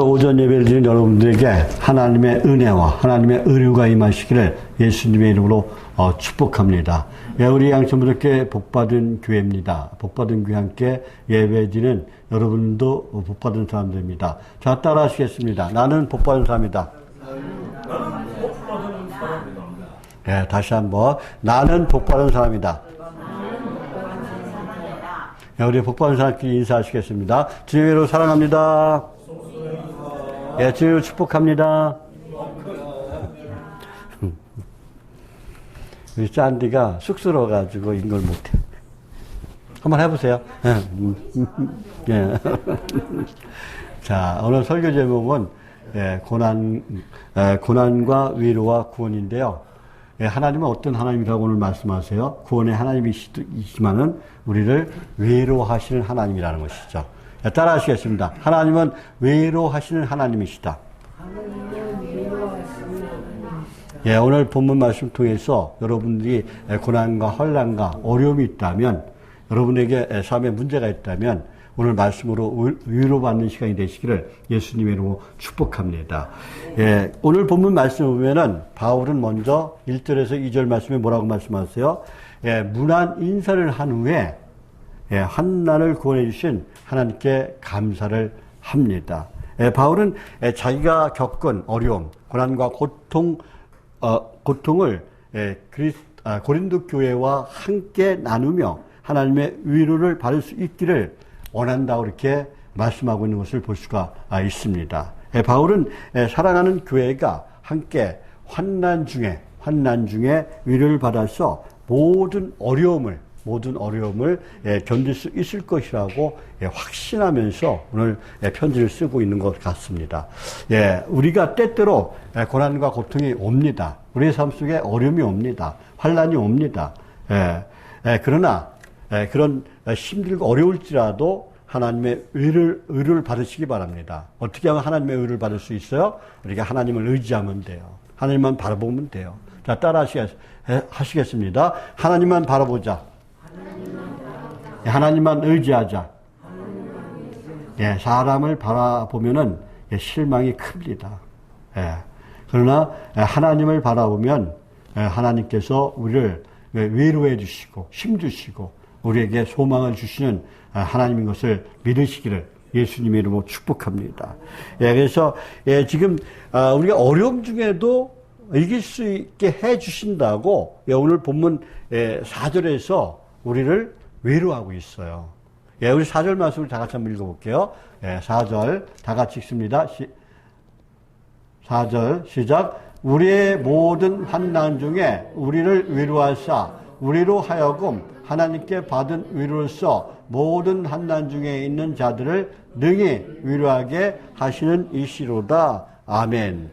오전 예배를 드린 여러분들에게 하나님의 은혜와 하나님의 의류가 임하시기를 예수님의 이름으로 축복합니다. 우리 양천부덕교회 복받은 교회입니다. 복받은 교회 함께 예배 드리는 여러분도 복받은 사람들입니다. 자, 따라 하시겠습니다. 나는 복받은 사람이다. 네, 다시 한번. 나는 복받은 사람이다. 네, 우리 복받은 사람끼리 인사하시겠습니다. 주님으로 사랑합니다. 예, 주님으로 축복합니다. 우리 짠디가 쑥스러워가지고 이걸 못해. 한번 해보세요. 예. 자, 오늘 설교 제목은 고난과 위로와 구원인데요. 하나님은 어떤 하나님이라고 오늘 말씀하세요? 구원의 하나님이시지만은 우리를 위로하시는 하나님이라는 것이죠. 따라 하시겠습니다. 하나님은 위로하시는 하나님이시다. 예, 오늘 본문 말씀 통해서 여러분들이 고난과 혼란과 어려움이 있다면, 여러분에게 삶에 문제가 있다면 오늘 말씀으로 위로받는 시간이 되시기를 예수님의 이름으로 축복합니다. 예, 오늘 본문 말씀을 보면은 바울은 먼저 1절에서 2절 말씀에 뭐라고 말씀하세요? 예, 문안 인사를 한 후에 환난을 구원해 주신 하나님께 감사를 합니다. 바울은 자기가 겪은 어려움, 고난과 고통을 고린도 교회와 함께 나누며 하나님의 위로를 받을 수 있기를 원한다고 이렇게 말씀하고 있는 것을 볼 수가 있습니다. 바울은 사랑하는 교회가 함께 환난 중에 위로를 받아서 모든 어려움을 견딜 수 있을 것이라고 확신하면서 오늘 편지를 쓰고 있는 것 같습니다. 우리가 때때로 고난과 고통이 옵니다. 우리의 삶 속에 어려움이 옵니다. 환난이 옵니다. 그러나 그런 힘들고 어려울지라도 하나님의 의를 받으시기 바랍니다. 어떻게 하면 하나님의 의를 받을 수 있어요? 우리가 하나님을 의지하면 돼요. 하나님만 바라보면 돼요. 자, 따라 하시겠습니다. 하나님만 바라보자. 하나님만 의지하자. 사람을 바라보면은 실망이 큽니다. 그러나 하나님을 바라보면 하나님께서 우리를 위로해 주시고 힘 주시고 우리에게 소망을 주시는 하나님인 것을 믿으시기를 예수님의 이름으로 축복합니다. 그래서 지금 우리가 어려움 중에도 이길 수 있게 해 주신다고 오늘 본문 4절에서 우리를 위로하고 있어요. 우리 4절 말씀을 다 같이 한번 읽어볼게요. 4절 다 같이 읽습니다. 4절 시작. 우리의 모든 환난 중에 우리를 위로하사 우리로 하여금 하나님께 받은 위로로서 모든 환난 중에 있는 자들을 능히 위로하게 하시는 이시로다. 아멘.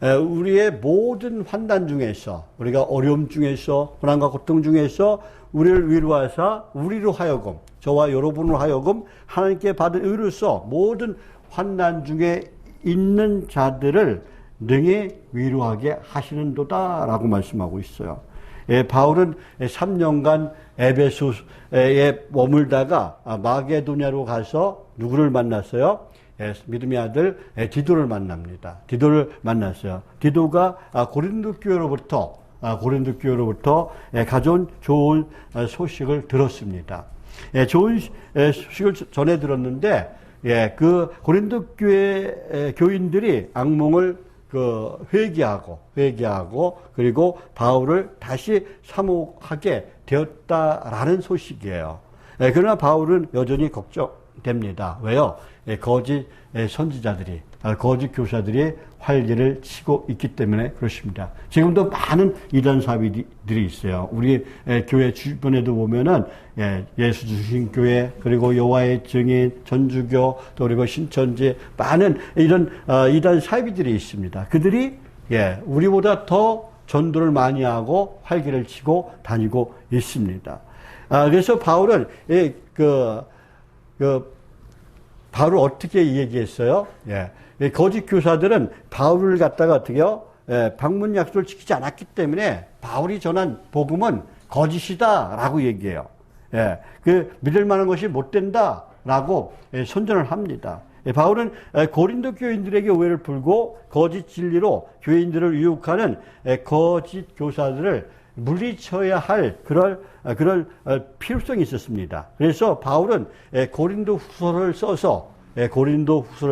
우리의 모든 환난 중에서, 우리가 어려움 중에서, 고난과 고통 중에서 우리를 위로하사 우리로 하여금, 저와 여러분으로 하여금 하나님께 받은 의로서 모든 환난 중에 있는 자들을 능히 위로하게 하시는도다라고 말씀하고 있어요. 바울은 3년간 에베소에 머물다가 마게도냐로 가서 누구를 만났어요? 믿음의 아들 디도를 만납니다. 디도를 만났어요. 디도가 고린도 교회로부터 가져온 좋은 소식을 들었습니다. 좋은 소식을 전해 들었는데 그 고린도 교회 교인들이 악몽을 회개하고 그리고 바울을 다시 사모하게 되었다라는 소식이에요. 그러나 바울은 여전히 걱정됩니다. 왜요? 거짓 선지자들이, 거짓 교사들이 활개를 치고 있기 때문에 그렇습니다. 지금도 많은 이단 사비들이 있어요. 우리 교회 주변에도 보면은 예수 주신 교회, 그리고 여호와의 증인, 전주교, 또 그리고 신천지 많은 이런 이단 사비들이 있습니다. 그들이 우리보다 더 전도를 많이 하고 활개를 치고 다니고 있습니다. 그래서 바울은 바울을 어떻게 얘기했어요? 거짓 교사들은 바울을 갖다가 어떻게요? 방문 약속을 지키지 않았기 때문에 바울이 전한 복음은 거짓이다라고 얘기해요. 그 믿을 만한 것이 못 된다라고 선전을 합니다. 바울은 고린도 교인들에게 오해를 풀고 거짓 진리로 교인들을 유혹하는 거짓 교사들을 물리쳐야 할 그럴 필요성이 있었습니다. 그래서 바울은 고린도 후서를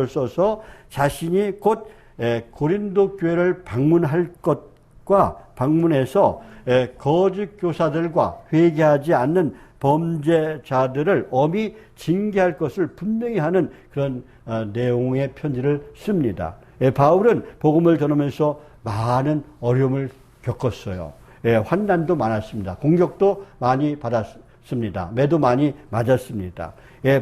써서 자신이 곧 고린도 교회를 방문할 것과 방문해서 거짓 교사들과 회개하지 않는 범죄자들을 엄히 징계할 것을 분명히 하는 그런 내용의 편지를 씁니다. 바울은 복음을 전하면서 많은 어려움을 겪었어요. 환난도 많았습니다. 공격도 많이 받았습니다. 매도 많이 맞았습니다.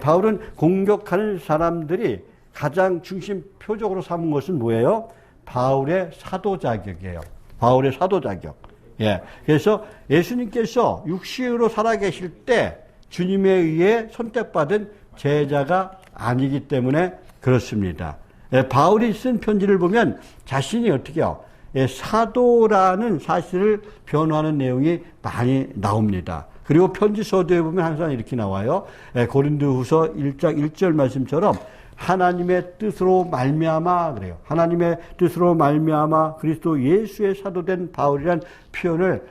바울은 공격하는 사람들이 가장 중심 표적으로 삼은 것은 뭐예요? 바울의 사도 자격이에요. 바울의 사도 자격. 그래서 예수님께서 육신으로 살아계실 때 주님에 의해 선택받은 제자가 아니기 때문에 그렇습니다. 바울이 쓴 편지를 보면 자신이 어떻게요? 사도라는 사실을 변호하는 내용이 많이 나옵니다. 그리고 편지 서두에 보면 항상 이렇게 나와요. 고린도후서 1장 1절 말씀처럼 하나님의 뜻으로 말미암아 그래요. 하나님의 뜻으로 말미암아 그리스도 예수의 사도된 바울이라는 표현을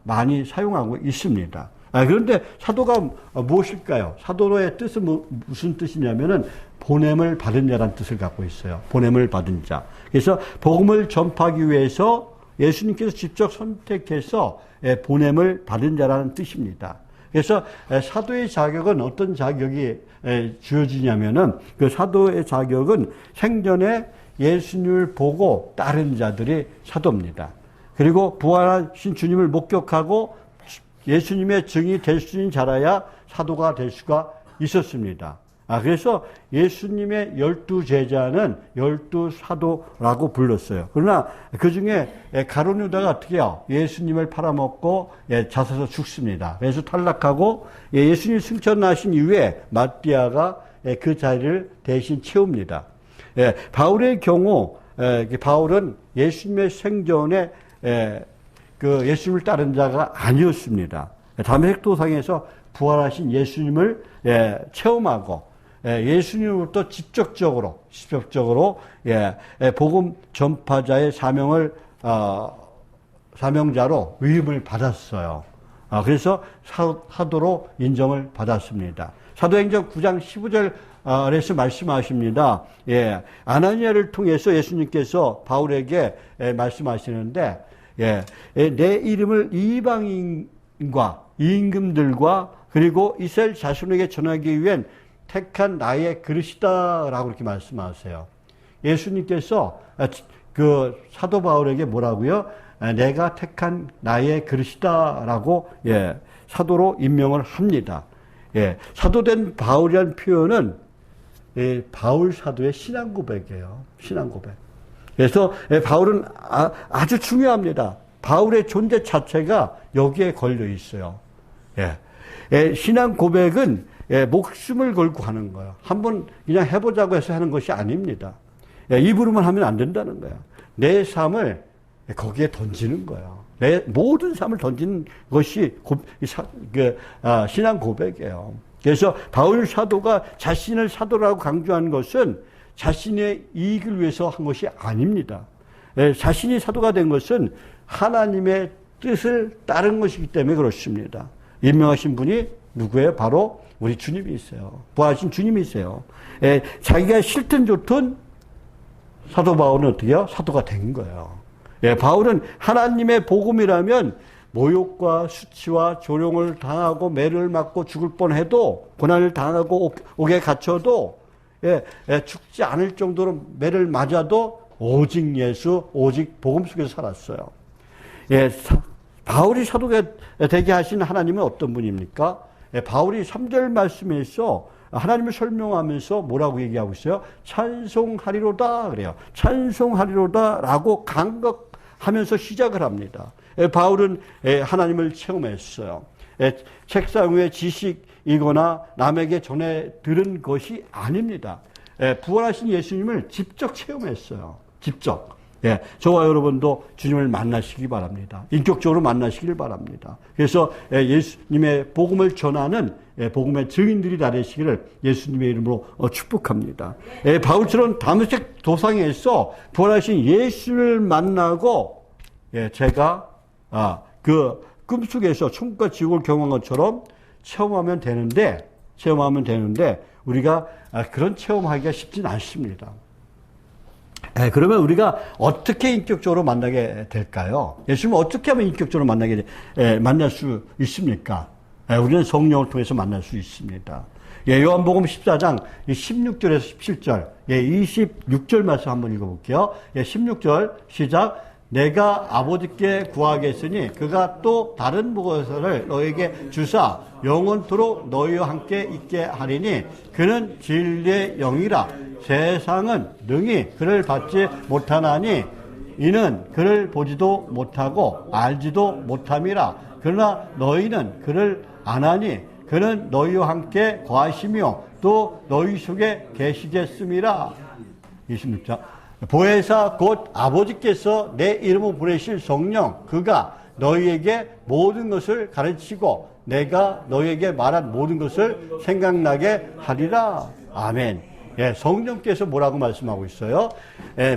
많이 사용하고 있습니다. 그런데 사도가 무엇일까요? 사도의 뜻은 무슨 뜻이냐면은 보냄을 받은 자라는 뜻을 갖고 있어요. 보냄을 받은 자. 그래서 복음을 전파하기 위해서 예수님께서 직접 선택해서 보냄을 받은 자라는 뜻입니다. 그래서 사도의 자격은 어떤 자격이 주어지냐면은 그 사도의 자격은 생전에 예수님을 보고 따른 자들이 사도입니다. 그리고 부활하신 주님을 목격하고 예수님의 증이 될 수 있는 자라야 사도가 될 수가 있었습니다. 그래서 예수님의 12제자는 12사도라고 불렀어요. 그러나 그 중에 가룟 유다가 어떻게 해요? 예수님을 팔아먹고 자서서 죽습니다. 그래서 탈락하고 예수님 승천하신 이후에 마띠아가 그 자리를 대신 채웁니다. 바울의 경우 바울은 예수님의 생전에 그 예수님을 따른 자가 아니었습니다. 담메색 도상에서 부활하신 예수님을 체험하고 예수님으로부터 직접적으로 복음 전파자의 사명자로 위임을 받았어요. 그래서 사도로 인정을 받았습니다. 사도행전 9장 15절에서 말씀하십니다. 아나니아를 통해서 예수님께서 바울에게 말씀하시는데 내 이름을 이방인과 임금들과 그리고 이스라엘 자손에게 전하기 위한 택한 나의 그릇이다 라고 이렇게 말씀하세요. 예수님께서 그 사도 바울에게 뭐라고요? 내가 택한 나의 그릇이다 라고 사도로 임명을 합니다. 사도된 바울이라는 표현은 바울 사도의 신앙 고백이에요. 신앙 고백. 그래서 바울은 아주 중요합니다. 바울의 존재 자체가 여기에 걸려 있어요. 신앙 고백은 목숨을 걸고 하는 거예요. 한번 그냥 해보자고 해서 하는 것이 아닙니다. 입으로만 하면 안 된다는 거예요. 내 삶을 거기에 던지는 거예요. 내 모든 삶을 던지는 것이 신앙 고백이에요. 그래서 바울 사도가 자신을 사도라고 강조한 것은 자신의 이익을 위해서 한 것이 아닙니다. 자신이 사도가 된 것은 하나님의 뜻을 따른 것이기 때문에 그렇습니다. 임명하신 분이 누구예요? 바로 우리 주님이 있어요. 부활하신 주님이 있어요. 자기가 싫든 좋든 사도 바울은 어떻게 해요? 사도가 된 거예요. 바울은 하나님의 복음이라면 모욕과 수치와 조롱을 당하고 매를 맞고 죽을 뻔해도 고난을 당하고 옥에 갇혀도 죽지 않을 정도로 매를 맞아도 오직 예수, 오직 복음 속에서 살았어요. 바울이 사도가 되게 하신 하나님은 어떤 분입니까? 바울이 3절 말씀에서 하나님을 설명하면서 뭐라고 얘기하고 있어요? 찬송하리로다 그래요. 찬송하리로다 라고 간격하면서 시작을 합니다. 바울은 하나님을 체험했어요. 책상 위에 지식이거나 남에게 전해 들은 것이 아닙니다. 부활하신 예수님을 직접 체험했어요. 직접. 예, 저와 여러분도 주님을 만나시기 바랍니다. 인격적으로 만나시길 바랍니다. 그래서 예수님의 복음을 전하는 복음의 증인들이 다 되시기를 예수님의 이름으로 축복합니다. 바울처럼 다메섹 도상에서 부활하신 예수를 만나고 제가 그 꿈속에서 천국과 지옥을 경험한 것처럼 체험하면 되는데 우리가 그런 체험하기가 쉽진 않습니다. 그러면 우리가 어떻게 인격적으로 만나게 될까요? 예수님을 어떻게 하면 인격적으로 만날 수 있습니까? 우리는 성령을 통해서 만날 수 있습니다. 요한복음 14장 16절에서 17절, 26절 말씀 한번 읽어볼게요. 16절 시작. 내가 아버지께 구하겠으니 그가 또 다른 무엇을 너에게 주사 영원토록 너희와 함께 있게 하리니 그는 진리의 영이라. 세상은 능히 그를 받지 못하나니 이는 그를 보지도 못하고 알지도 못함이라. 그러나 너희는 그를 아나니 그는 너희와 함께 거하시며 또 너희 속에 계시겠음이라. 26절. 보혜사 곧 아버지께서 내 이름으로 보내실 성령 그가 너희에게 모든 것을 가르치고 내가 너희에게 말한 모든 것을 생각나게 하리라. 아멘. 성령께서 뭐라고 말씀하고 있어요?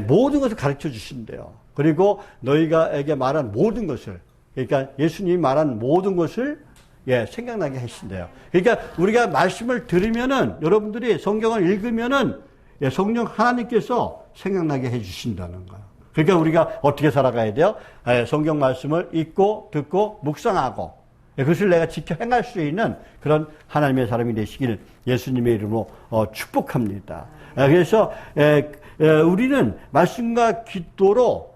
모든 것을 가르쳐 주신대요. 그리고 너희가에게 말한 모든 것을, 그러니까 예수님이 말한 모든 것을 생각나게 하신대요. 그러니까 우리가 말씀을 들으면은, 여러분들이 성경을 읽으면은 성령 하나님께서 생각나게 해주신다는 거예요. 그러니까 우리가 어떻게 살아가야 돼요? 성경 말씀을 읽고 듣고 묵상하고 그것을 내가 직접 행할 수 있는 그런 하나님의 사람이 되시길 예수님의 이름으로 축복합니다. 그래서 우리는 말씀과 기도로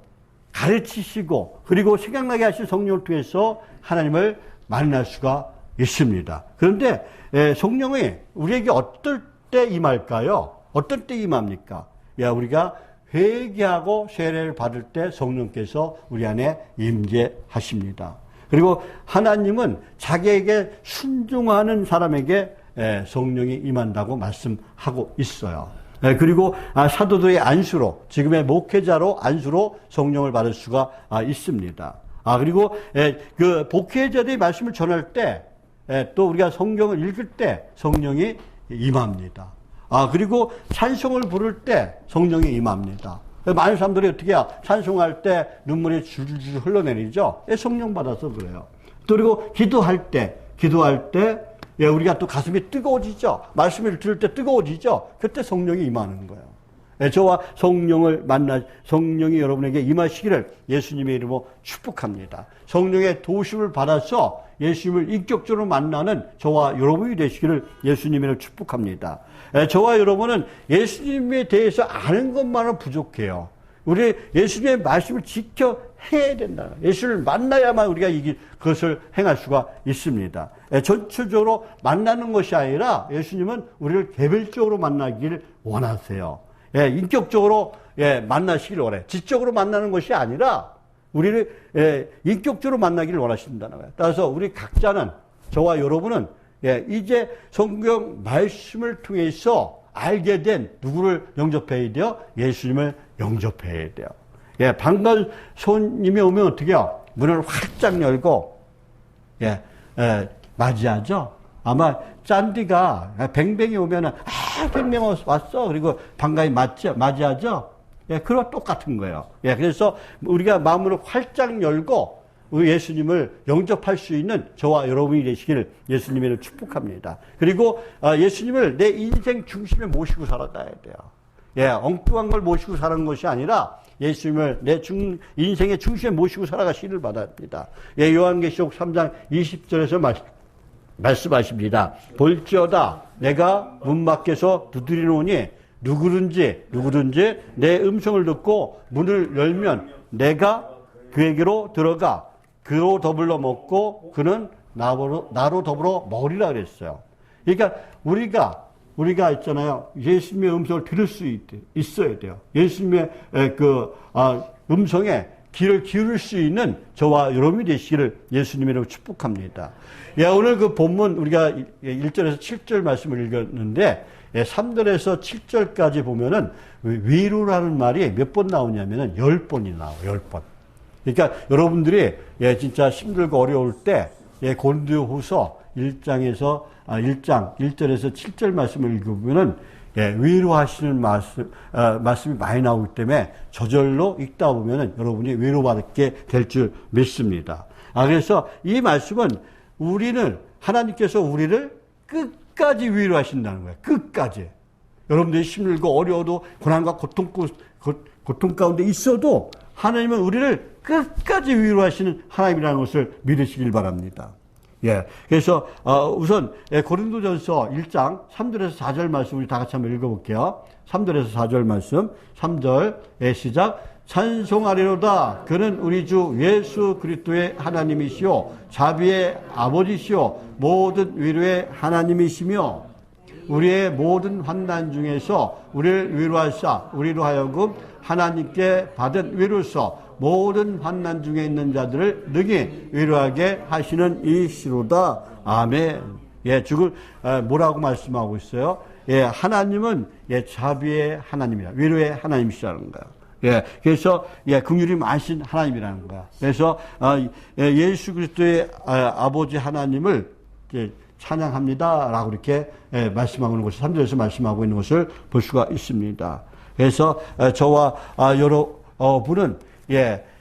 가르치시고 그리고 생각나게 하신 성령을 통해서 하나님을 만날 수가 있습니다. 그런데 성령이 우리에게 어떨 때 임할까요? 어떨 때 임합니까? 우리가 회개하고 세례를 받을 때 성령께서 우리 안에 임재하십니다. 그리고 하나님은 자기에게 순종하는 사람에게 성령이 임한다고 말씀하고 있어요. 그리고 사도들의 안수로, 지금의 목회자로 안수로 성령을 받을 수가 있습니다. 그리고 그 목회자들이 말씀을 전할 때 또 우리가 성경을 읽을 때 성령이 임합니다. 그리고 찬송을 부를 때 성령이 임합니다. 많은 사람들이 어떻게 해요? 찬송할 때 눈물이 줄줄 흘러내리죠? 성령 받아서 그래요. 그리고 기도할 때 우리가 또 가슴이 뜨거워지죠? 말씀을 들을 때 뜨거워지죠? 그때 성령이 임하는 거예요. 저와 성령이 여러분에게 임하시기를 예수님의 이름으로 축복합니다. 성령의 도우심을 받아서 예수님을 인격적으로 만나는 저와 여러분이 되시기를 예수님으로 축복합니다. 저와 여러분은 예수님에 대해서 아는 것만은 부족해요. 우리 예수님의 말씀을 지켜 해야 된다. 예수를 만나야만 우리가 그것을 행할 수가 있습니다. 전체적으로 만나는 것이 아니라 예수님은 우리를 개별적으로 만나기를 원하세요. 인격적으로 만나시길 원해. 지적으로 만나는 것이 아니라 우리를 인격적으로 만나기를 원하신다는 거예요. 따라서 우리 각자는, 저와 여러분은 이제 성경 말씀을 통해서 알게 된 누구를 영접해야 돼요? 예수님을 영접해야 돼요. 반가운 손님이 오면 어떻게 해요? 문을 활짝 열고 맞이하죠. 아마 짠디가 뱅뱅이 오면은 뱅뱅 왔어. 그리고 반가이 맞이하죠. 그와 똑같은 거예요. 그래서 우리가 마음을 활짝 열고 우리 예수님을 영접할 수 있는 저와 여러분이 되시기를 예수님을 축복합니다. 그리고 예수님을 내 인생 중심에 모시고 살아가야 돼요. 엉뚱한 걸 모시고 사는 것이 아니라 예수님을 내 인생의 중심에 모시고 살아가시기를 바랍니다. 요한계시록 3장 20절에서 말씀하십니다. 볼지어다 내가 문 밖에서 두드리노니 누구든지 내 음성을 듣고 문을 열면 내가 그에게로 들어가 그로 더불어 먹고 그는 나로 더불어 먹으리라 그랬어요. 그러니까 우리가 있잖아요. 예수님의 음성을 들을 수 있어야 돼요. 예수님의 음성에 귀를 기울일 수 있는 저와 여러분이 되시기를 예수님으로 축복합니다. 오늘 그 본문 우리가 1절에서 7절 말씀을 읽었는데 3절에서 7절까지 보면은 위로라는 말이 몇 번 나오냐면은 10번이 나와요. 10번. 그러니까 여러분들이 진짜 힘들고 어려울 때 고린도후서 1장 1절에서 7절 말씀을 읽어보면은 위로하시는 말씀이 많이 나오기 때문에 저절로 읽다 보면은 여러분이 위로받게 될 줄 믿습니다. 그래서 이 말씀은 하나님께서 우리를 끝까지 위로하신다는 거예요. 끝까지. 여러분들이 힘들고 어려워도 고난과 고통 가운데 있어도 하나님은 우리를 끝까지 위로하시는 하나님이라는 것을 믿으시길 바랍니다. 그래서 우선 고린도전서 1장 3절에서 4절 말씀 우리 다 같이 한번 읽어볼게요. 3절에서 4절 말씀. 3절의 시작. 찬송하리로다. 그는 우리 주 예수 그리스도의 하나님이시오 자비의 아버지시오 모든 위로의 하나님이시며 우리의 모든 환난 중에서 우리를 위로하사 우리로 하여금 하나님께 받은 위로서 모든 환난 중에 있는 자들을 능히 위로하게 하시는 이시로다. 아멘. 뭐라고 말씀하고 있어요? 하나님은 자비의 하나님이라 위로의 하나님이시라는 거예요. 그래서 긍휼이 많으신 하나님이라는 거야. 그래서 예수 그리스도의 아버지 하나님을 찬양합니다라고 이렇게 말씀하고 있는 것을 3절에서 말씀하고 있는 것을 볼 수가 있습니다. 그래서 저와 여러분은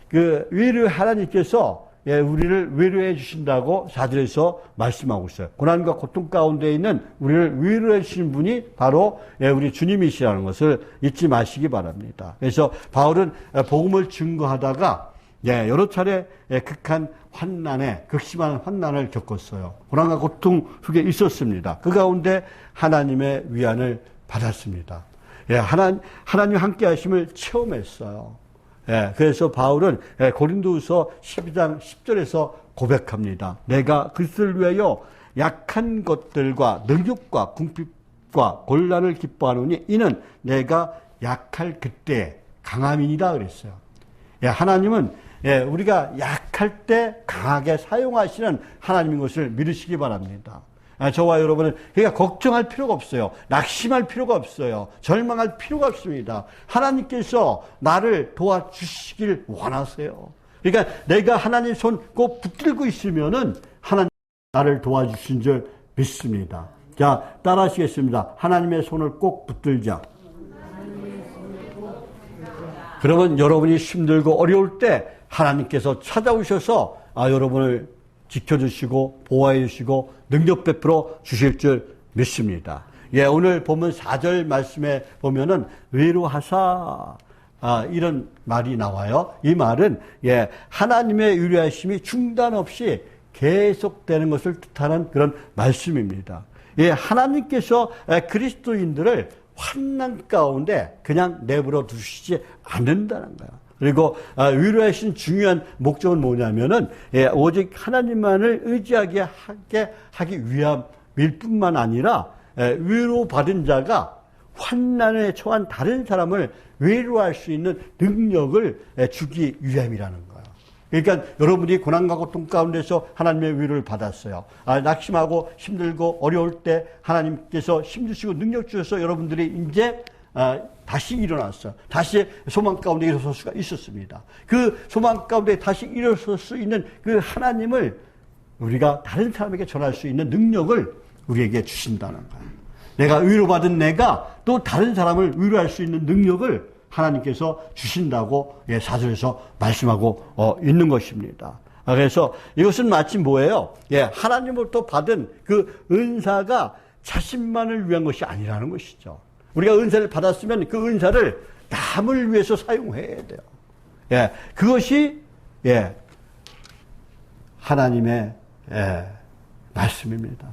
그 위로 하나님께서 우리를 위로해 주신다고 4절에서 말씀하고 있어요. 고난과 고통 가운데 있는 우리를 위로해 주시는 분이 바로 우리 주님이시라는 것을 잊지 마시기 바랍니다. 그래서 바울은 복음을 증거하다가 여러 차례 극심한 환난을 겪었어요. 고난과 고통 속에 있었습니다. 그 가운데 하나님의 위안을 받았습니다. 하나님 함께 하심을 체험했어요. 그래서 바울은 고린도후서 12장 10절에서 고백합니다. 내가 그리스도를 위하여 약한 것들과 능력과 궁핍과 곤란을 기뻐하노니 이는 내가 약할 그때 강함이니라 그랬어요. 하나님은 우리가 약할 때 강하게 사용하시는 하나님인 것을 믿으시기 바랍니다. 저와 여러분은 그러니까 걱정할 필요가 없어요. 낙심할 필요가 없어요. 절망할 필요가 없습니다. 하나님께서 나를 도와주시길 원하세요. 그러니까 내가 하나님 손 꼭 붙들고 있으면은 하나님 나를 도와주신 줄 믿습니다. 자, 따라하시겠습니다. 하나님의 손을 꼭 붙들자. 그러면 여러분이 힘들고 어려울 때 하나님께서 찾아오셔서 여러분을 지켜주시고 보호해 주시고 능력 베풀어 주실 줄 믿습니다. 오늘 보면 4절 말씀에 보면은 위로하사 이런 말이 나와요. 이 말은 하나님의 위로하심이 중단 없이 계속되는 것을 뜻하는 그런 말씀입니다. 하나님께서 그리스도인들을 환난 가운데 그냥 내버려 두시지 않는다는 거예요. 그리고 위로하신 중요한 목적은 뭐냐면은 오직 하나님만을 의지하게 하기 위함일 뿐만 아니라 위로받은 자가 환난에 처한 다른 사람을 위로할 수 있는 능력을 주기 위함이라는 거예요. 그러니까 여러분이 고난과 고통 가운데서 하나님의 위로를 받았어요. 낙심하고 힘들고 어려울 때 하나님께서 힘주시고 능력 주셔서 여러분들이 이제 다시 일어났어요. 다시 소망 가운데 일어설 수가 있었습니다. 그 소망 가운데 다시 일어설 수 있는 그 하나님을 우리가 다른 사람에게 전할 수 있는 능력을 우리에게 주신다는 거예요. 내가 위로받은 내가 또 다른 사람을 위로할 수 있는 능력을 하나님께서 주신다고 4절에서 말씀하고 있는 것입니다. 그래서 이것은 마치 뭐예요? 하나님으로부터 받은 그 은사가 자신만을 위한 것이 아니라는 것이죠. 우리가 은사를 받았으면 그 은사를 남을 위해서 사용해야 돼요. 그것이 하나님의 말씀입니다.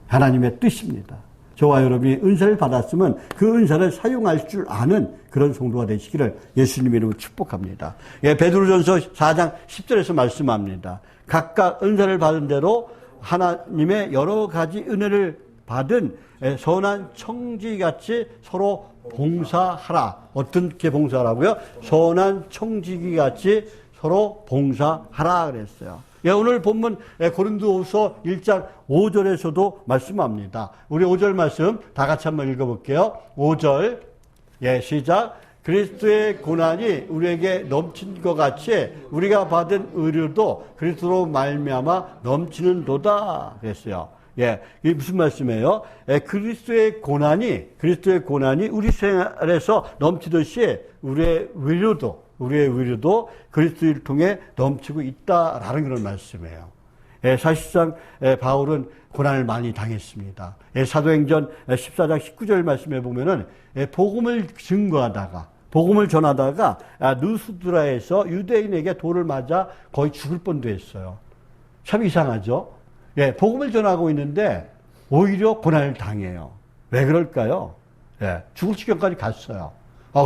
하나님의 뜻입니다. 저와 여러분이 은사를 받았으면 그 은사를 사용할 줄 아는 그런 성도가 되시기를 예수님 이름으로 축복합니다. 베드로전서 4장 10절에서 말씀합니다. 각각 은사를 받은 대로 하나님의 여러 가지 은혜를 받은 선한 청지기같이 서로 봉사하라. 어떻게 봉사하라고요? 선한 청지기같이 서로 봉사하라 그랬어요. 예, 오늘 본문 고린도후서 1장 5절에서도 말씀합니다. 우리 5절 말씀 다 같이 한번 읽어볼게요. 5절, 예, 시작. 그리스도의 고난이 우리에게 넘친 것 같이 우리가 받은 의료도 그리스도로 말미암아 넘치는도다 그랬어요. 예, 이게 무슨 말씀이에요? 예, 그리스도의 고난이 우리 생활에서 넘치듯이 우리의 의료도 그리스도를 통해 넘치고 있다라는 그런 말씀이에요. 예, 사실상 바울은 고난을 많이 당했습니다. 예, 사도행전 14장 19절 말씀에 보면은 복음을 전하다가 느스드라에서 유대인에게 돌을 맞아 거의 죽을 뻔도 했어요. 참 이상하죠? 예, 복음을 전하고 있는데 오히려 고난을 당해요. 왜 그럴까요? 예, 죽을 지경까지 갔어요.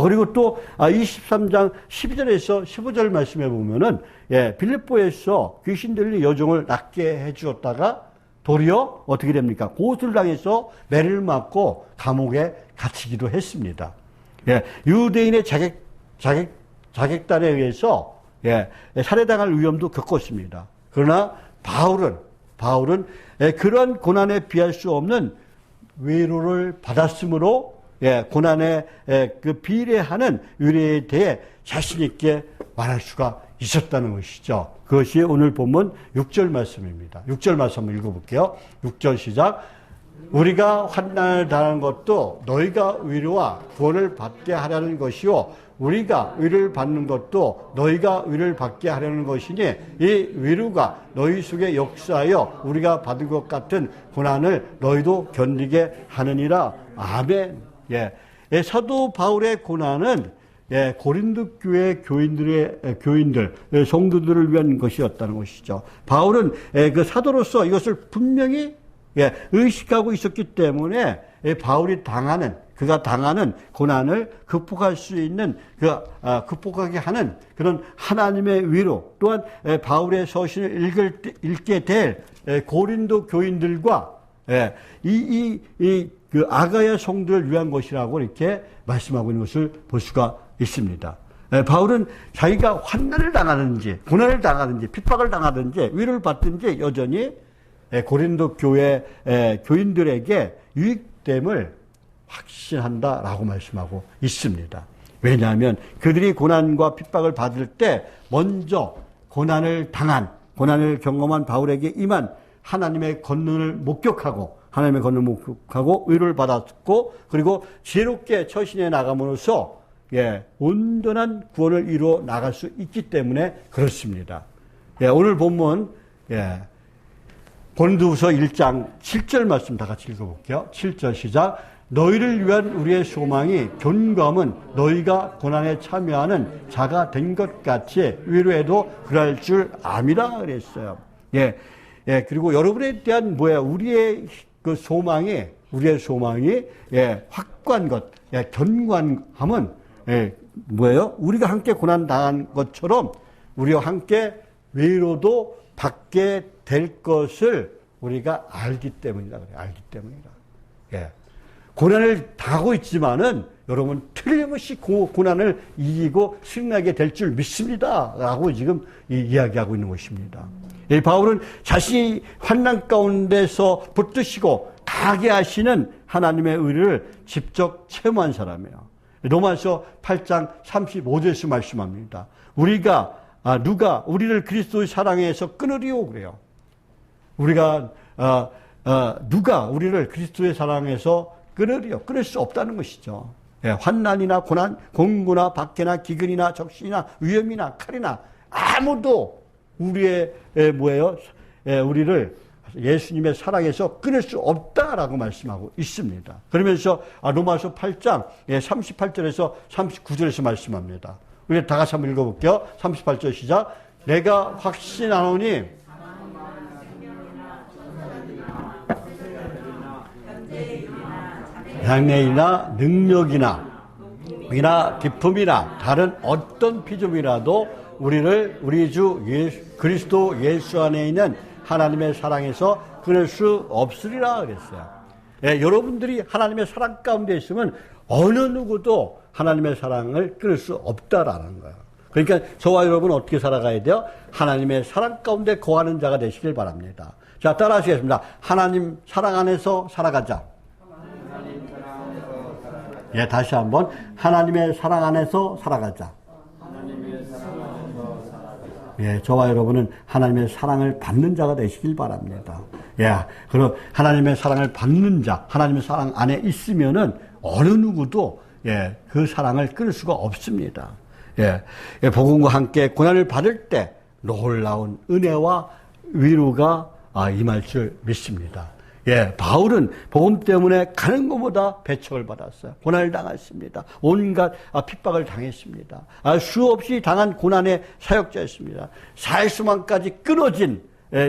그리고 또 23장 12절에서 15절 말씀에 보면은 예, 빌립보에서 귀신 들린 여종을 낫게 해주었다가 도리어 어떻게 됩니까? 고소를 당해서 매를 맞고 감옥에 갇히기도 했습니다. 예, 유대인의 자객단에 의해서 예, 살해당할 위험도 겪었습니다. 그러나 바울은 그러한 고난에 비할 수 없는 위로를 받았으므로 예, 고난에 그 비례하는 위로에 대해 자신 있게 말할 수가 있었다는 것이죠. 그것이 오늘 본문 6절 말씀입니다. 6절 말씀 한번 읽어볼게요. 6절 시작. 우리가 환난을 당하는 것도 너희가 위로와 구원을 받게 하려는 것이요 우리가 위로를 받는 것도 너희가 위로를 받게 하려는 것이니 이 위로가 너희 속에 역사하여 우리가 받은 것 같은 고난을 너희도 견디게 하느니라. 아멘. 예, 사도 바울의 고난은 예, 고린도 교회 교인들, 성도들을 위한 것이었다는 것이죠. 바울은 그 사도로서 이것을 분명히 의식하고 있었기 때문에 그가 당하는 고난을 극복할 수 있는 극복하게 하는 그런 하나님의 위로, 또한 바울의 서신을 읽게 될 고린도 교인들과 그 아가야 성도를 위한 것이라고 이렇게 말씀하고 있는 것을 볼 수가 있습니다. 바울은 자기가 환난을 당하든지 고난을 당하든지 핍박을 당하든지 위로를 받든지 여전히 고린도 교회 교인들에게 유익됨을 확신한다라고 말씀하고 있습니다. 왜냐하면 그들이 고난과 핍박을 받을 때 먼저 고난을 경험한 바울에게 임한 하나님의 권능을 목격하고 위로를 받았고, 그리고 지혜롭게 처신해 나감으로써 온전한 구원을 이루어 나갈 수 있기 때문에 그렇습니다. 오늘 본문 고린도후서 1장 7절 말씀 다 같이 읽어볼게요. 7절 시작. 너희를 위한 우리의 소망이 견고함은 너희가 고난에 참여하는 자가 된 것 같이 위로해도 그럴 줄 암이라 그랬어요. 그리고 여러분에 대한 우리의 그 소망이 확고한 것, 견고함은 우리가 함께 고난 당한 것처럼 우리와 함께 위로도 받게 될 것을 우리가 알기 때문이다. 고난을 당하고 있지만은 여러분 틀림없이 고난을 이기고 승리하게 될 줄 믿습니다. 라고 지금 이야기하고 있는 것입니다. 바울은 자신이 환난 가운데서 붙드시고 가게 하시는 하나님의 의를 직접 체험한 사람이에요. 로마서 8장 35절에서 말씀합니다. 누가 우리를 그리스도의 사랑에서 끊으리오 그래요. 누가 우리를 그리스도의 사랑에서 끊을 수 없다는 것이죠. 환난이나 고난, 공고나 박해나 기근이나 적신이나 위험이나 칼이나 아무도 우리를 예수님의 사랑에서 끊을 수 없다라고 말씀하고 있습니다. 그러면서 로마서 8장 38절에서 39절에서 말씀합니다. 우리 다 같이 한번 읽어볼게요. 38절 시작. 내가 확신하노니 장래이나 능력이나 기품이나 다른 어떤 피조물이라도 우리 주 그리스도 예수 안에 있는 하나님의 사랑에서 끊을 수 없으리라 그랬어요. 여러분들이 하나님의 사랑 가운데 있으면 어느 누구도 하나님의 사랑을 끊을 수 없다라는 거예요. 그러니까 저와 여러분은 어떻게 살아가야 돼요? 하나님의 사랑 가운데 거하는 자가 되시길 바랍니다. 자, 따라 하시겠습니다. 하나님 사랑 안에서 살아가자. 예, 다시 한번. 하나님의 사랑 안에서 살아가자. 예, 저와 여러분은 하나님의 사랑을 받는 자가 되시길 바랍니다. 예, 그럼 하나님의 사랑을 받는 자, 하나님의 사랑 안에 있으면은 어느 누구도 예, 그 사랑을 끊을 수가 없습니다. 예, 복음과 함께 고난을 받을 때 놀라운 은혜와 위로가 임할 줄 믿습니다. 예, 바울은 복음 때문에 가는 것보다 배척을 받았어요. 고난을 당했습니다. 온갖 핍박을 당했습니다. 수없이 당한 고난의 사역자였습니다. 살 수만까지 끊어진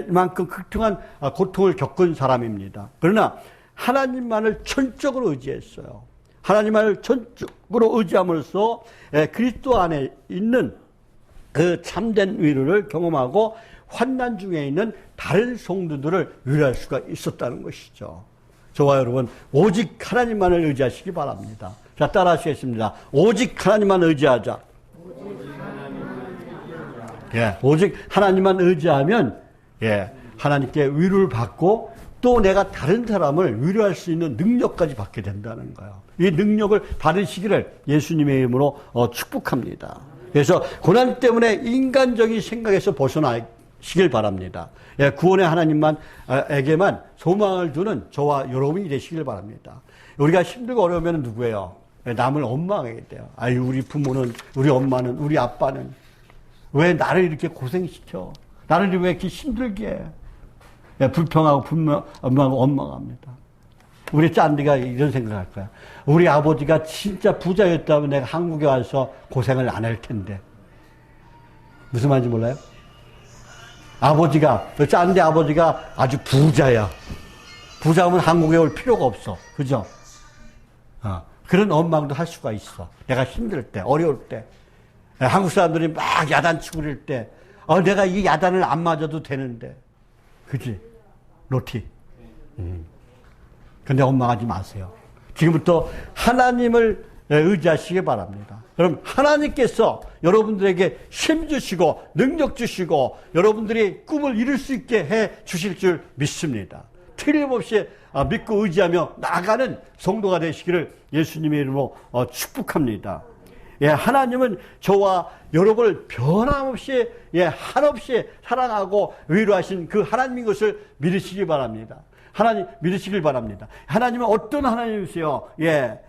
만큼 극심한 고통을 겪은 사람입니다. 그러나 하나님만을 전적으로 의지했어요. 하나님만을 전적으로 의지함으로써 그리스도 안에 있는 그 참된 위로를 경험하고 환난 중에 있는 다른 성도들을 위로할 수가 있었다는 것이죠. 저와 여러분 오직 하나님만을 의지하시기 바랍니다. 자, 따라 하시겠습니다. 오직 하나님만 의지하자. 예, 오직 하나님만 의지하면 예, 하나님께 위로를 받고 또 내가 다른 사람을 위로할 수 있는 능력까지 받게 된다는 거예요. 이 능력을 받으시기를 예수님의 이름으로 축복합니다. 그래서 고난 때문에 인간적인 생각에서 벗어나시길 바랍니다. 예, 구원의 하나님만에게만 소망을 두는 저와 여러분이 되시길 바랍니다. 우리가 힘들고 어려우면 누구예요? 남을 원망하게 돼요. 아유, 우리 부모는, 우리 엄마는, 우리 아빠는 왜 나를 이렇게 고생시켜? 나를 왜 이렇게 힘들게 해? 예, 불평하고 분명하고 원망합니다. 우리 짠디가 이런 생각할 거야. 우리 아버지가 진짜 부자였다면 내가 한국에 와서 고생을 안 할 텐데. 무슨 말인지 몰라요? 아버지가, 짠디 아버지가 아주 부자야. 부자면 한국에 올 필요가 없어. 그죠? 그런 원망도 할 수가 있어. 내가 힘들 때, 어려울 때. 한국 사람들이 막 야단치고 그럴 때, 내가 이 야단을 안 맞아도 되는데. 그지? 로티. 근데 원망하지 마세요. 지금부터 하나님을 의지하시기 바랍니다. 그럼 하나님께서 여러분들에게 힘 주시고 능력 주시고 여러분들이 꿈을 이룰 수 있게 해 주실 줄 믿습니다. 틀림없이 믿고 의지하며 나아가는 성도가 되시기를 예수님의 이름으로 축복합니다. 예, 하나님은 저와 여러분을 변함없이, 예, 한없이 사랑하고 위로하신 그 하나님인 것을 믿으시기 바랍니다. 하나님, 믿으시길 바랍니다. 하나님은 어떤 하나님이세요? 예,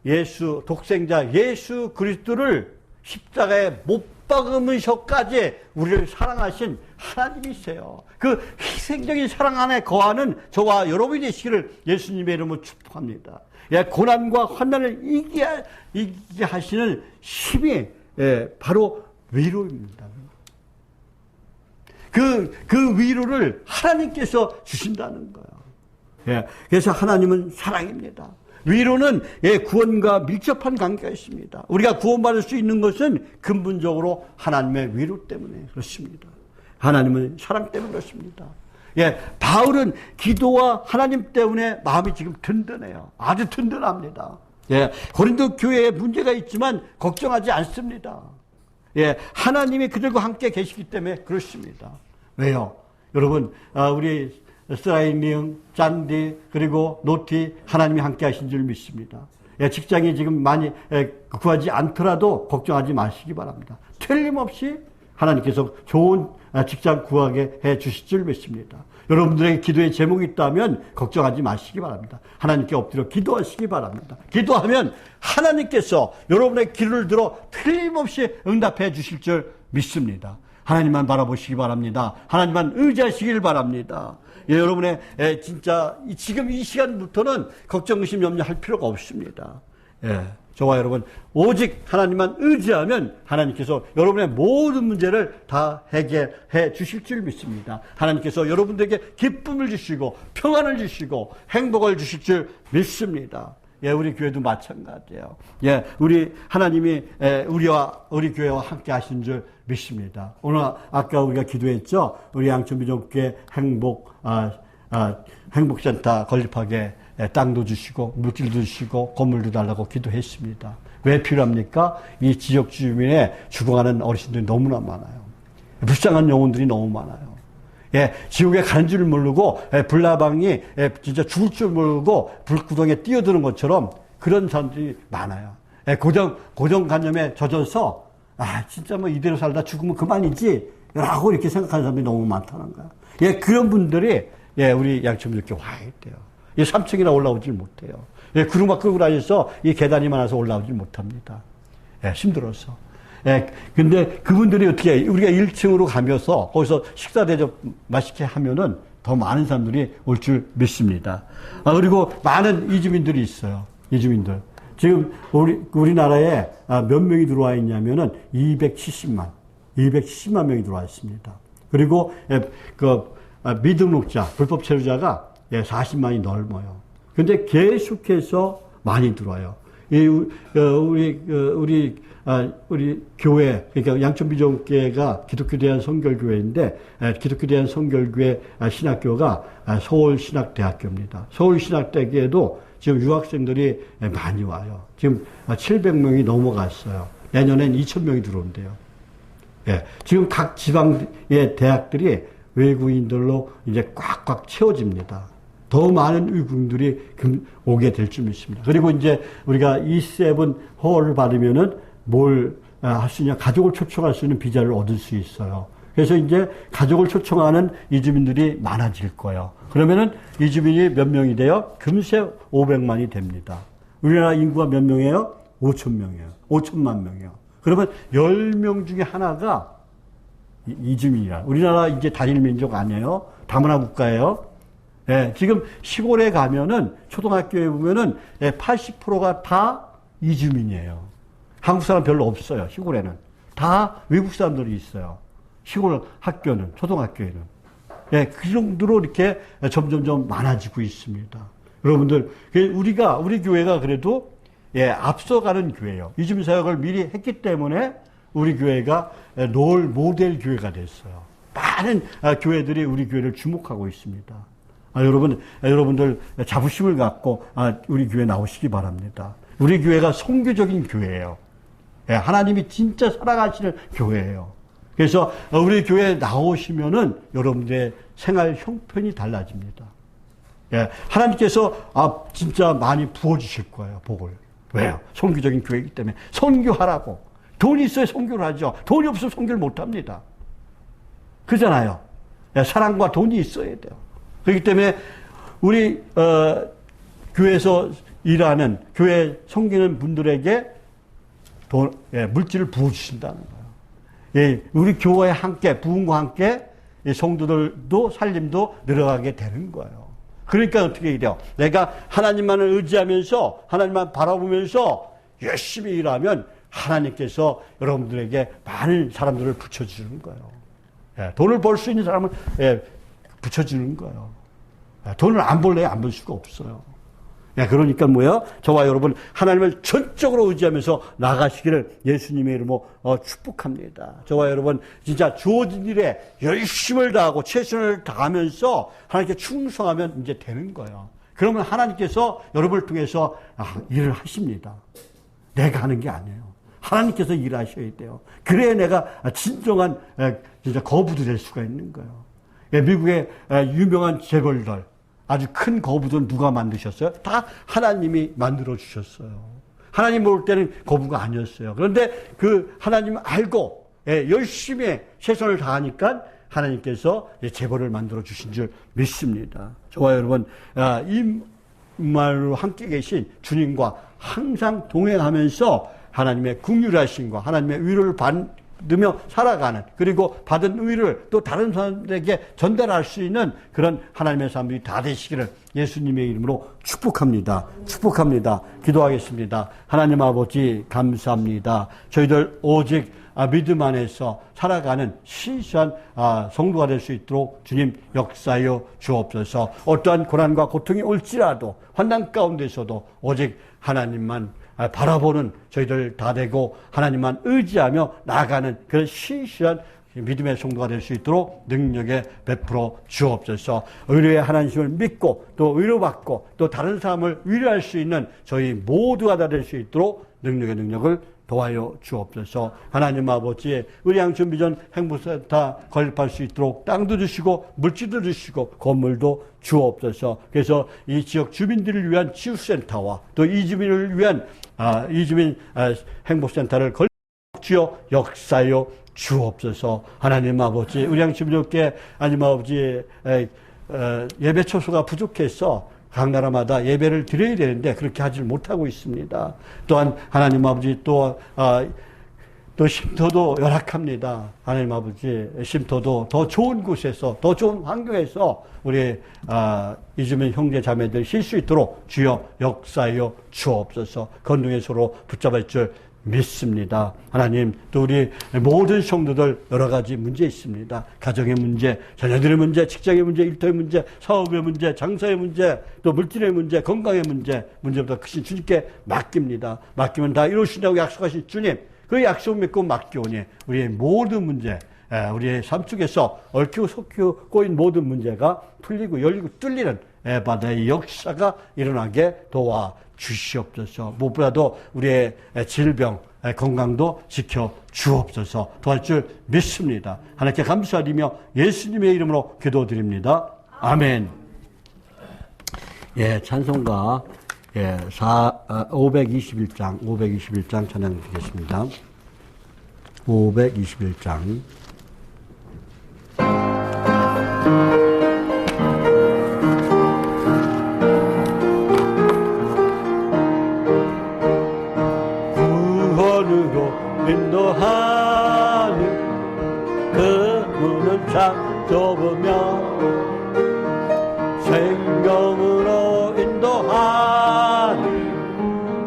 예수, 독생자 예수 그리스도를 십자가에 못 박으면서까지 우리를 사랑하신 하나님이세요. 그 희생적인 사랑 안에 거하는 저와 여러분이 되시기를 예수님의 이름으로 축복합니다. 예, 고난과 환난을 이기게 하시는 힘이, 예, 바로 위로입니다. 그 위로를 하나님께서 주신다는 거예요. 예, 그래서 하나님은 사랑입니다. 위로는, 예, 구원과 밀접한 관계가 있습니다. 우리가 구원받을 수 있는 것은 근본적으로 하나님의 위로 때문에 그렇습니다. 하나님은 사랑 때문에 그렇습니다. 예, 바울은 기도와 하나님 때문에 마음이 지금 든든해요. 아주 든든합니다. 예, 고린도 교회에 문제가 있지만 걱정하지 않습니다. 예, 하나님이 그들과 함께 계시기 때문에 그렇습니다. 왜요? 여러분, 우리 스라이닝, 짠디, 그리고 노티, 하나님이 함께 하신 줄 믿습니다. 예, 직장이 지금 많이 구하지 않더라도 걱정하지 마시기 바랍니다. 틀림없이 하나님께서 좋은 직장 구하게 해 주실 줄 믿습니다. 여러분들에게 기도의 제목이 있다면 걱정하지 마시기 바랍니다. 하나님께 엎드려 기도하시기 바랍니다. 기도하면 하나님께서 여러분의 기도를 들어 틀림없이 응답해 주실 줄 믿습니다. 하나님만 바라보시기 바랍니다. 하나님만 의지하시길 바랍니다. 예, 여러분의 진짜 지금 이 시간부터는 걱정, 의심, 염려할 필요가 없습니다. 예, 저와 여러분 오직 하나님만 의지하면 하나님께서 여러분의 모든 문제를 다 해결해 주실 줄 믿습니다. 하나님께서 여러분들에게 기쁨을 주시고 평안을 주시고 행복을 주실 줄 믿습니다. 예, 우리 교회도 마찬가지예요. 예, 우리 하나님이 우리 교회와 함께 하신 줄 믿습니다. 오늘 아까 우리가 기도했죠. 우리 양천비전교회 행복센터 건립하게 땅도 주시고 물질도 주시고 건물도 달라고 기도했습니다. 왜 필요합니까? 이 지역 주민의 죽어가는 어르신들이 너무나 많아요. 불쌍한 영혼들이 너무 많아요. 예, 지옥에 가는 줄 모르고, 불나방이, 진짜 죽을 줄 모르고, 불구덩이에 뛰어드는 것처럼 그런 사람들이 많아요. 고정관념에 젖어서, 진짜 뭐 이대로 살다 죽으면 그만이지, 라고 이렇게 생각하는 사람들이 너무 많다는 거야. 예, 그런 분들이, 우리 양천교 이렇게 와야 돼요. 3층이나 올라오질 못해요. 예, 구르막 끌고 다녀서 이 계단이 많아서 올라오질 못합니다. 힘들어서. 근데 그분들이 어떻게 해? 우리가 1층으로 가면서 거기서 식사 대접 맛있게 하면은 더 많은 사람들이 올 줄 믿습니다. 그리고 많은 이주민들이 있어요. 이주민들. 지금 우리나라에 몇 명이 들어와 있냐면은 270만 명이 들어와 있습니다. 그리고 미등록자, 불법 체류자가 40만이 넘어요. 근데 계속해서 많이 들어와요. 우리 교회, 그러니까 양천비전교회가 기독교 대한 선결교회인데, 기독교 대한 선결교회 신학교가 서울신학대학교입니다. 서울신학대학교에도 지금 유학생들이 많이 와요. 지금 700명이 넘어갔어요. 내년엔 2,000명이 들어온대요. 지금 각 지방의 대학들이 외국인들로 이제 꽉꽉 채워집니다. 더 많은 외국인들이 오게 될 줄 믿습니다. 그리고 이제 우리가 E7 허가를 받으면은 뭘 할 수 있냐, 가족을 초청할 수 있는 비자를 얻을 수 있어요. 그래서 이제 가족을 초청하는 이주민들이 많아질 거예요. 그러면은 이주민이 몇 명이 돼요? 금세 500만이 됩니다. 우리나라 인구가 몇 명이에요? 5,000명이에요. 5천만 명이에요. 그러면 10명 중에 하나가 이주민이라. 우리나라 이제 단일 민족 아니에요? 다문화 국가예요. 지금 시골에 가면은 초등학교에 보면은 80%가 다 이주민이에요. 한국 사람 별로 없어요. 시골에는 다 외국 사람들이 있어요. 시골 학교는, 초등학교에는. 그 정도로 이렇게 점점점 많아지고 있습니다. 여러분들, 우리 교회가 그래도 앞서가는 교회예요. 이주민 사역을 미리 했기 때문에 우리 교회가 롤 모델 교회가 됐어요. 많은 교회들이 우리 교회를 주목하고 있습니다. 여러분들 자부심을 갖고 우리 교회 나오시기 바랍니다. 우리 교회가 선교적인 교회예요. 하나님이 진짜 살아가시는 교회예요. 그래서 우리 교회에 나오시면은 여러분들의 생활 형편이 달라집니다. 하나님께서 진짜 많이 부어주실 거예요, 복을. 왜요? 선교적인 교회이기 때문에. 선교하라고. 돈이 있어야 선교를 하죠. 돈이 없으면 선교를 못 합니다. 그렇잖아요. 사랑과 돈이 있어야 돼요. 그렇기 때문에 우리 교회에서 일하는, 교회 섬기는 분들에게 물질을 부어주신다는 거예요. 우리 교회에 함께, 부흥과 함께 성도들도 살림도 늘어가게 되는 거예요. 그러니까 어떻게 이래요? 내가 하나님만을 의지하면서, 하나님만 바라보면서 열심히 일하면 하나님께서 여러분들에게 많은 사람들을 붙여주는 거예요. 돈을 벌 수 있는 사람을 붙여주는 거예요. 돈을 안 벌래야 안 벌 수가 없어요. 그러니까 뭐예요? 저와 여러분 하나님을 전적으로 의지하면서 나가시기를 예수님의 이름으로 축복합니다. 저와 여러분 진짜 주어진 일에 열심을 다하고 최선을 다하면서 하나님께 충성하면 이제 되는 거예요. 그러면 하나님께서 여러분을 통해서 일을 하십니다. 내가 하는 게 아니에요. 하나님께서 일하셔야 돼요. 그래야 내가 진정한 진짜 거부도 될 수가 있는 거예요. 미국의 유명한 재벌들, 아주 큰 거부들은 누가 만드셨어요? 다 하나님이 만들어 주셨어요. 하나님 볼 때는 거부가 아니었어요. 그런데 그 하나님을 알고 열심히 최선을 다하니까 하나님께서 재벌을 만들어 주신 줄 믿습니다. 저와 여러분 이 말로 함께 계신 주님과 항상 동행하면서 하나님의 긍휼하심과 하나님의 위로를 받으며 살아가는, 그리고 받은 의를 또 다른 사람들에게 전달할 수 있는 그런 하나님의 사람들이 다 되시기를 예수님의 이름으로 축복합니다. 축복합니다. 기도하겠습니다. 하나님 아버지 감사합니다. 저희들 오직 믿음 안에서 살아가는 신실한 성도가 될 수 있도록 주님 역사하여 주옵소서. 어떠한 고난과 고통이 올지라도 환난 가운데서도 오직 하나님만 바라보는 저희들 다 되고 하나님만 의지하며 나아가는 그런 신실한 믿음의 성도가 될 수 있도록 능력에 베풀어 주옵소서. 의로의 하나님을 믿고 또 위로받고 또 다른 사람을 위로할 수 있는 저희 모두가 다 될 수 있도록 능력의 능력을 도와여 주옵소서. 하나님 아버지, 의량 준비전 행복센터 건립할 수 있도록 땅도 주시고 물질도 주시고 건물도 주옵소서. 그래서 이 지역 주민들을 위한 치유센터와 또 이주민을 위한 이주민 행복센터를 주여 역사여 주옵소서. 하나님 아버지, 의량 준비전께 하나님 아버지 예배 처소가 부족해서 각 나라마다 예배를 드려야 되는데 그렇게 하질 못하고 있습니다. 또한 하나님 아버지 또 쉼터도 열악합니다. 하나님 아버지 쉼터도 더 좋은 곳에서 더 좋은 환경에서 우리 이주민 형제 자매들 쉴 수 있도록 주여 역사여 주옵소서. 건능에 서로 붙잡을 줄 믿습니다. 하나님, 또 우리 모든 성도들 여러 가지 문제 있습니다. 가정의 문제, 자녀들의 문제, 직장의 문제, 일터의 문제, 사업의 문제, 장사의 문제, 또 물질의 문제, 건강의 문제보다 크신 주님께 맡깁니다. 맡기면 다 이루신다고 약속하신 주님, 그 약속 믿고 맡겨오니 우리의 모든 문제, 우리의 삶 속에서 얽히고 섞이고 꼬인 모든 문제가 풀리고 열리고 뚫리는 바다의 역사가 일어나게 도와주시옵소서. 무엇보다도 우리의 질병, 건강도 지켜 주옵소서. 도와줄 줄 믿습니다. 하나님께 감사드리며 예수님의 이름으로 기도드립니다. 아멘. 예, 찬송가 521장 찬양 드리겠습니다. 521장. 인도하는 그 문은 참 좁으며 생명으로 인도하는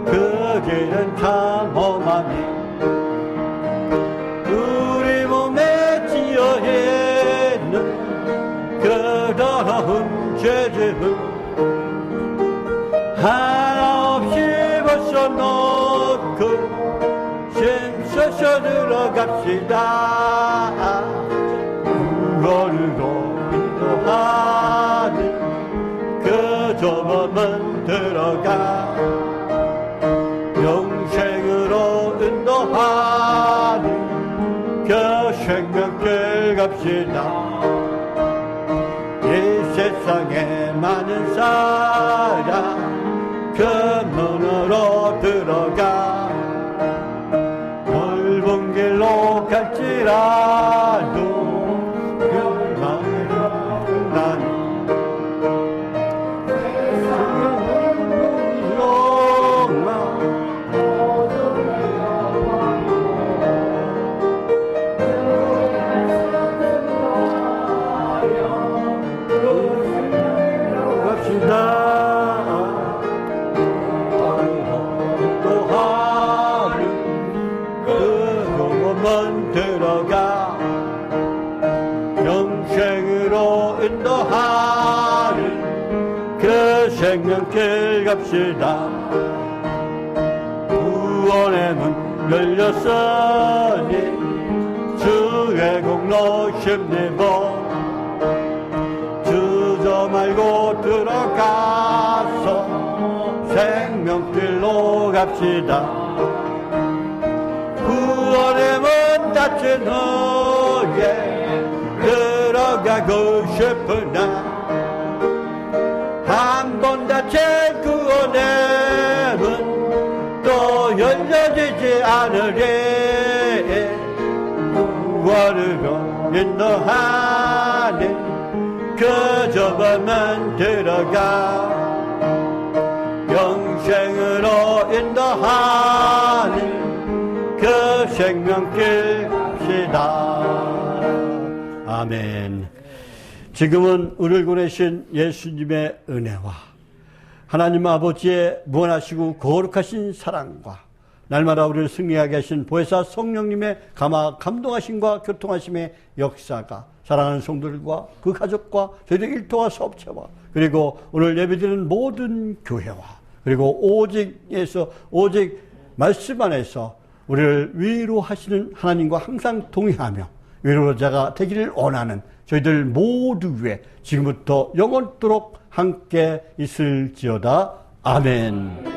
그 길은 참 험하니 우리 몸에 찌어 있는 그 더러운 죄짐을 하나 없이 벗어놓고 힘써서 들어갑시다. 구원으로 인도하는 그 좁음은 들어가 영생으로 인도하는 그 생명길 갑시다. 이 세상에 많은 사람 그 문으로 들어가 넓은 길로 갈지라도 그 마음으로 나는 들어가 영생으로 인도하는 그 생명길 갑시다. 구원의 문 열렸으니 주의 공로 힘입어 주저 말고 들어가서 생명길로 갑시다. 구원의 문 닫힌 후에 들어가고 싶으나 한 번 닫힌 구원의 문 또 열려지지 않으리. 구원으로 인도하는 그 좁음은 들어가 영생으로 인도하는 그 생명길 갑시다. 아멘. 지금은 우리를 보내신 예수님의 은혜와 하나님 아버지의 무한하시고 거룩하신 사랑과 날마다 우리를 승리하게 하신 보혜사 성령님의 감동하심과 교통하심의 역사가 사랑하는 성도들과 그 가족과 저희들 일터와 사업체와 그리고 오늘 예배드리는 모든 교회와 그리고 오직 말씀 안에서 우리를 위로하시는 하나님과 항상 동의하며 위로자가 되기를 원하는 저희들 모두 위에 지금부터 영원토록 함께 있을지어다. 아멘.